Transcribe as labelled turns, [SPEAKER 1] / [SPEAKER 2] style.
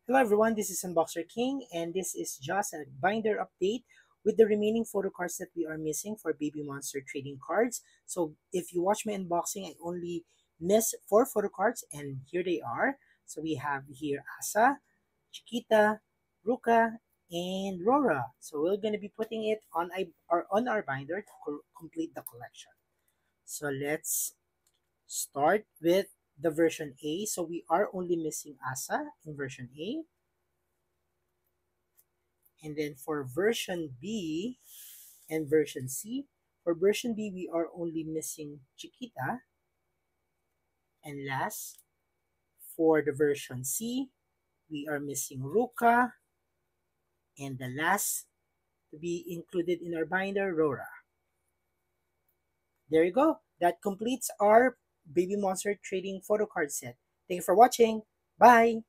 [SPEAKER 1] Hello everyone, this is Unboxer King and this is just a binder update with the remaining photo cards that we are missing for Baby Monster trading cards. So if you watch my unboxing, I only missed 4 photo cards and here they are. So we have here Asa, Chiquita, Ruka, and Rora. So we're going to be putting it on our binder to complete the collection. So let's start with the version A. So we are only missing Asa in version A. And then for version B and version C, for version B, we are only missing Chiquita. And last, for the version C, we are missing Ruka. And the last to be included in our binder, Rora. There you go. That completes our Baby Monster Trading photo card set. Thank you for watching. Bye!